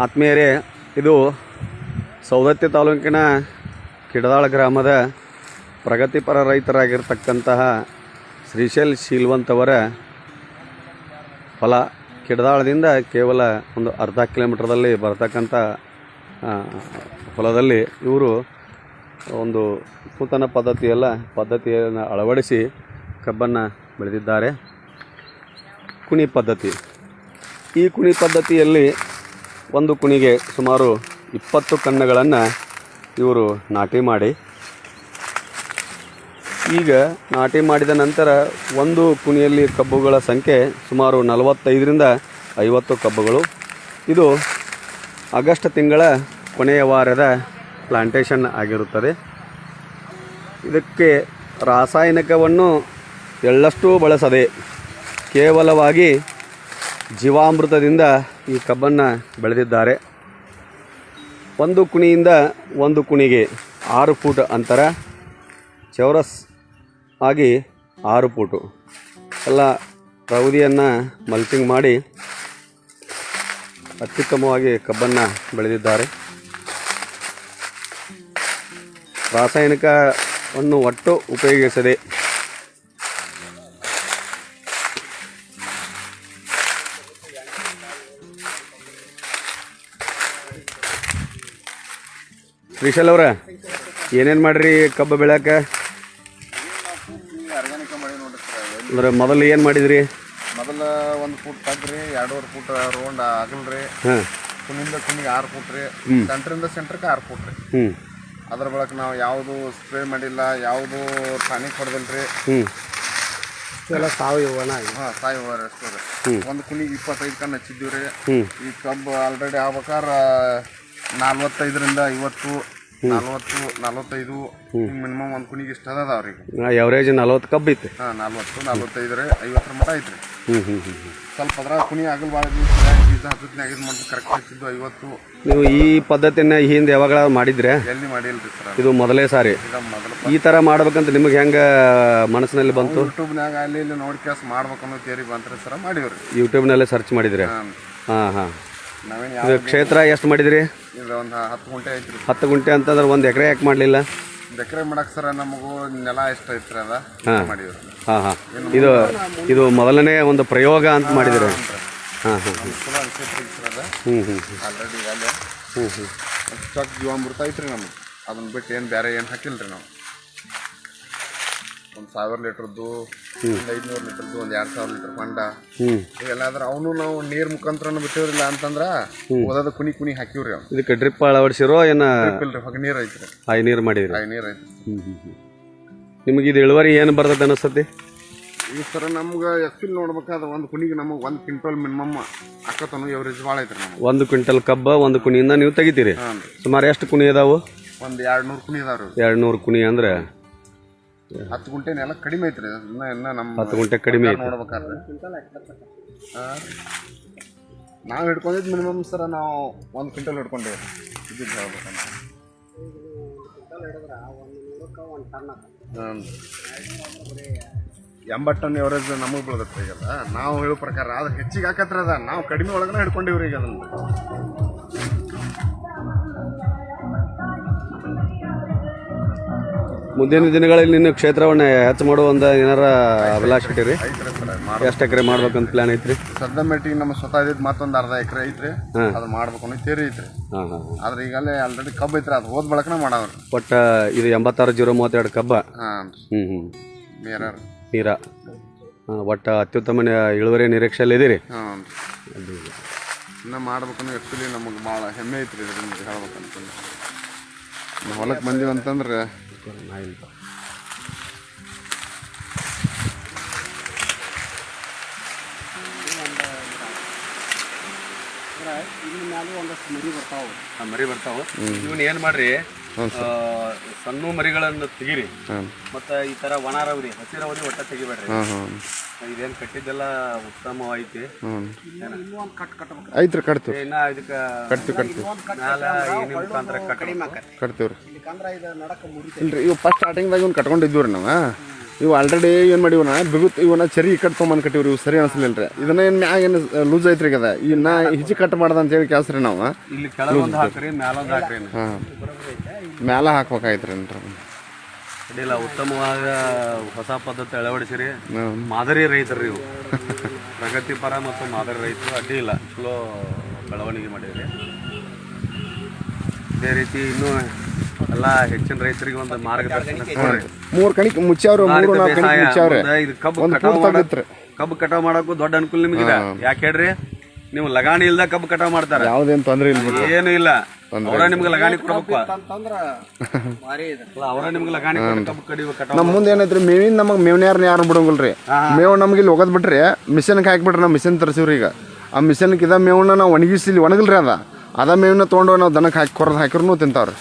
ಆತ್ಮೀಯರೇ, ಇದು ಸವದತ್ತಿ ತಾಲೂಕಿನ ಕಿಡದಾಳ ಗ್ರಾಮದ ಪ್ರಗತಿಪರ ರೈತರಾಗಿರ್ತಕ್ಕಂತಹ ಶ್ರೀಶೈಲ್ ಶೀಲ್ವಂತವರ ಹೊಲ. ಕಿಡದಾಳದಿಂದ ಕೇವಲ ಒಂದು ಅರ್ಧ ಕಿಲೋಮೀಟ್ರದಲ್ಲಿ ಬರ್ತಕ್ಕಂಥ ಹೊಲದಲ್ಲಿ ಇವರು ಒಂದು ನೂತನ ಪದ್ಧತಿಯನ್ನು ಅಳವಡಿಸಿ ಕಬ್ಬನ್ನು ಬೆಳೆದಿದ್ದಾರೆ. ಕುಣಿ ಪದ್ಧತಿ. ಈ ಕುಣಿ ಪದ್ಧತಿಯಲ್ಲಿ ಒಂದು ಕುಣಿಗೆ ಸುಮಾರು 20 ಕಣ್ಣುಗಳನ್ನು ಇವರು ನಾಟಿ ಮಾಡಿ, ಈಗ ನಾಟಿ ಮಾಡಿದ ನಂತರ ಒಂದು ಕುಣಿಯಲ್ಲಿ ಕಬ್ಬುಗಳ ಸಂಖ್ಯೆ ಸುಮಾರು 45ರಿಂದ 50 ಕಬ್ಬುಗಳು. ಇದು ಆಗಸ್ಟ್ ತಿಂಗಳ ಕೊನೆಯ ವಾರದ ಪ್ಲಾಂಟೇಷನ್ ಆಗಿರುತ್ತದೆ. ಇದಕ್ಕೆ ರಾಸಾಯನಿಕವನ್ನು ಎಳ್ಳಷ್ಟೂ ಬಳಸದೆ ಕೇವಲವಾಗಿ ಜೀವಾಮೃತದಿಂದ ಈ ಕಬ್ಬನ್ನು ಬೆಳೆದಿದ್ದಾರೆ. ಒಂದು ಕುಣಿಯಿಂದ ಒಂದು ಕುಣಿಗೆ 6 ಫೂಟ್ ಅಂತರ, ಚೌರಸ್ ಆಗಿ 6 ಫೂಟು ಎಲ್ಲ ರೌದಿಯನ್ನು ಮಲ್ಚಿಂಗ್ ಮಾಡಿ ಅತ್ಯುತ್ತಮವಾಗಿ ಕಬ್ಬನ್ನು ಬೆಳೆದಿದ್ದಾರೆ. ರಾಸಾಯನಿಕವನ್ನು ಒಟ್ಟು ಉಪಯೋಗಿಸದೆ ಶ್ರೀಶೈಲ್ ಅವರ ಏನೇನು ಮಾಡಿರಿ ಕಬ್ಬು ಬೆಳೆಯೋಕೆ? ಅಂದ್ರೆ ಮೊದಲು ಏನು ಮಾಡಿದ್ರಿ? ಮೊದಲು 1 ಫೂಟ್ ತಗ್ರಿ, 2.5 ಫೂಟ್ ರೌಂಡ್ ಆಗಲ್ರಿ, ಕುಣಿಯಿಂದ ಕುಣಿಗೆ 6 ಫೂಟ್ ರೀ, ಸೆಂಟ್ರಿಂದ ಸೆಂಟ್ರಿಗೆ 6 ಫೂಟ್ ರೀ. ಅದ್ರ ಬಳಕ ನಾವು ಯಾವುದು ಸ್ಪ್ರೇ ಮಾಡಿಲ್ಲ, ಯಾವುದು ಟಾನಿಕ್ ಹೊಡೆದಿಲ್ರಿ. ಎಲ್ಲ ಸಾವಯವ ಸಾವಯವ ಅಷ್ಟು ರೀ. ಒಂದು ಕುಣಿಗೆ 25 ಕಣ್ಣು ಹಚ್ಚಿದ್ದೀವಿ ರೀ. ಈ ಕಬ್ಬು ಆಲ್ರೆಡಿ ಆಗ್ಬೇಕಾದ್ರೆ 45ರಿಂದ 50, 40, 45 ಮಿನಿಮಮ್ ಒಂದು ಕುಣಿಗೆ ಇಷ್ಟ ಅದಾವ್ರಿ. ಎವರೇಜ್ 40 ಕಬ್ಬು ಐತಿ. 40, 45 ರೀ, 50 ಮಟ ಐತ್ರಿ. ಸ್ವಲ್ಪ ಅದ್ರ ಕುಣಿ ಆಗಲ್ ಭಾಳ ಬೀಜ ಹತ್ತತ್ನಾಗ ಇದು ಮಾಡಿ ಕರೆಕ್ಟ್ ಹಚ್ಚಿದ್ದು 50. ನೀವು ಈ ಪದ್ಧತಿನ ಹಿಂದೆ ಯಾವಾಗ ಮಾಡಿದ್ರೆ? ಎಲ್ಲಿ ಮಾಡಿಲ್ರಿ ಸರ್, ಇದು ಮೊದಲೇ ಸಾರಿ. ಈ ಥರ ಮಾಡ್ಬೇಕಂತ ನಿಮಗೆ ಹೆಂಗೆ ಮನಸ್ಸಿನಲ್ಲಿ ಬಂತು? ಯೂಟ್ಯೂಬ್ನಾಗ ಅಲ್ಲಿ ಇಲ್ಲಿ ನೋಡಿ ಕೇಸ್ ಮಾಡ್ಬೇಕನ್ನೋ ತೇರಿ ಬಂತ್ರಿ ಸರ್, ಮಾಡಿವ್ರಿ. ಯೂಟ್ಯೂಬ್ನಲ್ಲೇ ಸರ್ಚ್ ಮಾಡಿದ್ರೆ? ಹಾಂ. ಇದು ಕ್ಷೇತ್ರ ಎಷ್ಟು ಮಾಡಿದ್ರಿ? ಇದು ಒಂದು 10 ಗುಂಟೆ ಐತ್ರಿ. 10 ಗುಂಟೆ ಅಂತಂದ್ರೆ 1 ಎಕರೆ ಯಾಕೆ ಮಾಡಲಿಲ್ಲ? ಎಕರೆ ಮಾಡಕ್ಕೆ ಸರ್ ನಮಗೂ ನೆಲ ಎಷ್ಟು ಐತ್ರಿ ಅದ ಮಾಡಿವ್ರಿ. ಹಾಂ. ಇದು ಮೊದಲನೇ ಒಂದು ಪ್ರಯೋಗ ಅಂತ ಮಾಡಿದ್ರೆ? ಹಾಂ. ಆಲ್ರೆಡಿ ಅಲ್ಲೇ ಸ್ಟಾಕ್ ಜೀವಾಮೃತ ಐತ್ರಿ ನಮ್ಗೆ. ಅದನ್ನ ಬಿಟ್ಟು ಏನು ಬೇರೆ ಏನು ಹಾಕಿಲ್ರಿ ನಾವು. 1000 ಲೀಟ್ರದ್ದು, 500 ಲೀಟ್ರದ್ದು, 2000 ಲೀಟರ್ ಹೊಂಡ ಇವೆಲ್ಲ ಆದ್ರೆ ಅವನು ನಾವು ನೀರ್ ಮುಖಾಂತರ ಬಿಟ್ಟಿವ್ರಿಲ್ಲ ಅಂತಂದ್ರ ಓದೋದ ಕುಣಿ ಹಾಕಿವ್ರಿ. ಅವ್ನು ಇದಕ್ಕೆ ಡ್ರಿಪ್ ಅಳವಡಿಸಿರೋ ಏನ? ಹೊಗ ನೀರ್ ಐತ್ರಿ. ಹಾಯ್ ನೀರು ಮಾಡಿದ್ರಿ? ಹಾಯ್ ನೀರ್ ಐತ್ರಿ. ನಿಮಗೆ ಇದು ಇಳುವರಿ ಏನು ಬರ್ತದೆ ಅನಿಸ್ತತಿ? ಈಗ ಸರ ನಮ್ಗೆ ಎಕ್ಚುಲಿ ನೋಡ್ಬೇಕಾದ್ರೆ ಒಂದು ಕುಣಿಗೆ ನಮಗೆ 1 ಕ್ವಿಂಟಲ್ ಮಿನಿಮಮ್ ಅಕ್ಕತನು ಎವರೇಜ್ ಭಾಳ ಐತ್ರಿ. ನಮ್ಗೆ 1 ಕ್ವಿಂಟಲ್ ಕಬ್ಬ 1 ಕುಣಿಯಿಂದ ನೀವು ತೆಗಿತೀರಿ? ಸುಮಾರು ಎಷ್ಟು ಕುಣಿ ಅದಾವು? ಒಂದು 200 ಕುಣಿ ಅದಾವ್ರಿ. 200 ಕುಣಿ ಅಂದ್ರೆ 10 ಗುಂಟೆ ನೆಲ ಕಡಿಮೆ ಐತ್ರಿ. ಇನ್ನ ನಮ್ಮ 10 ಗುಂಟೆ ಕಡಿಮೆ ಐತಿ ನೋಡ್ಬೇಕಾದ್ರೆ. ನಾವು ಹಿಡ್ಕೊಂಡಿದ್ದು ಮಿನಿಮಮ್ ಸರ ನಾವು 1 ಕ್ವಿಂಟಲ್ ಹಿಡ್ಕೊಂಡೇವೆ. ಇದು ಹೇಳ್ಬೇಕಂತ 80 ಟನ್ ಎವರೇಜ್ ನಮಗೆ ಬೀಳದತ್ತೆ ಈಗಲ್ಲ. ನಾವು ಹೇಳೋ ಪ್ರಕಾರ ಆದ್ರೆ ಹೆಚ್ಚಿಗೆ ಹಾಕತ್ರ ಅದ, ನಾವು ಕಡಿಮೆ ಒಳಗನೆ ಹಿಡ್ಕೊಂಡಿವ್ರಿ ಈಗ ಅದನ್ನು. ಮುಂದಿನ ದಿನಗಳಲ್ಲಿ ನಿನ್ನ ಕ್ಷೇತ್ರವನ್ನು ಹೆಚ್ಚು ಮಾಡುವ ಒಂದು ಏನಾರ ಅಭಿಲಾಷೆ ಇಟ್ಟಿರಿ? ಎಷ್ಟು ಎಕರೆ ಮಾಡ್ಬೇಕಂತ ಪ್ಲಾನ್ ಐತ್ರಿ? ಸದ್ಯ ಮೇಟಿಗೆ ನಮ್ಮ ಸ್ವತಃ ಇದ್ದಿದ್ದು ಮತ್ತೊಂದು ಅರ್ಧ ಎಕರೆ ಐತ್ರಿ. ಅದು ಮಾಡ್ಬೇಕು ಅನ್ನೋ ತೇರಿ ಐತ್ರಿ. ಆದ್ರೆ ಈಗಲೇ ಆಲ್ರೆಡಿ ಕಬ್ಬು ಐತ್ರಿ, ಅದು ಹೋದ್ ಬಳಕನ ಮಾಡವ್ರಿ. ಒಟ್ಟು ಇದು 86-032 ಕಬ್ಬ. ನೀರ ಒಟ್ಟು ಅತ್ಯುತ್ತಮ ಇಳುವರಿ ನಿರೀಕ್ಷೆಯಲ್ಲಿ ಇದೀರಿ? ಇನ್ನು ಮಾಡ್ಬೇಕನ್ನೋ ಆ್ಯಕ್ಚುಲಿ ನಮಗೆ ಭಾಳ ಹೆಮ್ಮೆ ಐತ್ರಿ ಇದರಿಂದ ಹೇಳ್ಬೇಕಂತ. ಹೊಲಕ್ಕೆ ಬಂದೀವಿ ಅಂತಂದ್ರೆ ಮರಿ ಬರ್ತಾವ. ಇವನ್ ಏನ್ ಮಾಡ್ರಿ, ಸಣ್ಣ ಮರಿಗಳನ್ನು ತೆಗಿರಿ. ಮತ್ತೆ ಈ ತರ ಒಣರವರಿ ಹಸಿರವರಿ ಒಟ್ಟ ತೆಗಿಬೇಡ್ರಿ. ಇದೇನ್ ಕಟ್ಟಿದ್ದೆಲ್ಲ ಉತ್ತಮವಾಯ್ತಿ. ಐತ್ರಿ ಕಟ್ತೀವಿ. ಇನ್ನ ಇದಕ್ಕೆ ಮುಖಾಂತರ ಕಟ್ತೀವ್ರಿ. ಇಲ್ರಿ ಇವು ಫಸ್ಟ್ ಸ್ಟಾರ್ಟಿಂಗ್ದಾಗ ಇವ್ನು ಕಟ್ಕೊಂಡಿದ್ದೀವಿ ರೀ ನಾವು. ಇವು ಆಲ್ರೆಡಿ ಏನು ಮಾಡಿವನ ಬಿಗುತ್ ಇವನ್ನ ಚರಿ ಈ ಕಟ್ ತೊಗೊಂಬಂದು ಕಟ್ಟಿವ್ರಿ ಇವು ಸರಿ ಅನಿಸ್ಲಿಲ್ಲ ರೀ ಇದನ್ನ ಏನು ಮ್ಯಾಗ ಏನು ಲೂಸ್ ಐತ್ರಿ ಈಗ ಅದ ಇನ್ನ ಹಿಚಿ ಕಟ್ ಮಾಡ್ದ ಅಂತ ಹೇಳಿ ಕೇಳ್ಸ್ರಿ ನಾವು ಇಲ್ಲಿ ಕೆಳಗೊಂದು ಹಾಕ್ರಿ ಮ್ಯಾಲೊಂದು ಹಾಕ್ರಿ ಹಾಂ ಮ್ಯಾಲ ಹಾಕ್ಬೇಕಾಯ್ತ್ರಿ ಅಂತ ಅಡ್ಡಿಲ್ಲ ಉತ್ತಮವಾದ ಹೊಸ ಪದ್ಧತಿ ಅಳವಡಿಸಿರಿ ಮಾದರಿ ರೈತರು ನೀವು ಪ್ರಗತಿಪರ ಮತ್ತು ಮಾದರಿ ರೈತರು ಅಡ್ಡಿ ಇಲ್ಲ ಚಲೋ ಬೆಳವಣಿಗೆ ಮಾಡಿರಿ ಇದೇ ರೀತಿ ಇನ್ನೂ ಎಲ್ಲ ಹೆಚ್ಚಿನ ರೈತರಿಗೆ ಒಂದು ಮಾರ್ಗದರ್ಶನ ಕೊಡ್ರಿ. 3 ಕಣಿಕ್ ಮುಚ್ಚಾವ್ರಿ 3-4 ಕಣಿಕ್ ಮುಚ್ಚಾವ್ರಿ ಇದು ಕಬ್ಬು ಒಂದು ಕಟಾವ್ ಫೂಟ್ ತೆಗಿತ್ರಿ ಕಬ್ಬು ಕಟಾವ್ ಮಾಡಕ್ಕೂ ದೊಡ್ಡ ಅನುಕೂಲ ನಿಮಗಿದೆ ಯಾಕೆ ಹೇಳ್ರಿ ನೀವು ಲಗಾಣಿ ಇಲ್ದ ಕಬ್ಬು ಕಟಾವ್ ಮಾಡ್ತಾರ ಯಾವುದೇನು ತೊಂದರೆ ಇಲ್ಲ ಬಿಡ್ರಿ ಏನು ಇಲ್ಲ ಅವರ ನಿಮ್ಗೆ ಲಗಾಣಿ ಕೊಡ್ಬೇಕು ಅವರ ನಿಮ್ಗೆ ಲಗಾಣಿ ಕೊಟ್ಟು ಕಬ್ಬು ಕಡಿಬೇಕು ಕಟಾವ್ ನಮ್ಮ ಮುಂದೆ ಏನೈತ್ರಿ ಮೇವಿನ ನಮಗೆ ಮೇವ್ನ್ಯಾರನ್ನ ಯಾರು ಬಿಡೋಂಗಿಲ್ರಿ ಮೇವು ನಮ್ಗೆ ಇಲ್ಲಿ ಹೋಗೋದು ಬಿಟ್ರಿ ಮಿಷನ್ಗೆ ಹಾಕಿಬಿಟ್ರಿ ನಾವು ಮಿಷನ್ ತರಿಸಿವ್ರಿ ಈಗ ಆ ಮಿಷನ್ಗೆ ಇದ ಮೇವನ್ನ ನಾವು ಒಣಗಿಸಿ ಇಲ್ಲಿ ಒಣಗಿಲ್ರಿ ಅದ ಮೇವನ್ನ ತೊಗೊಂಡು ನಾವು ದನಕ್ಕೆ ಹಾಕಿ ಕೊರದು ಹಾಕಿರೂ ತಿಂತಾವ್ರಿ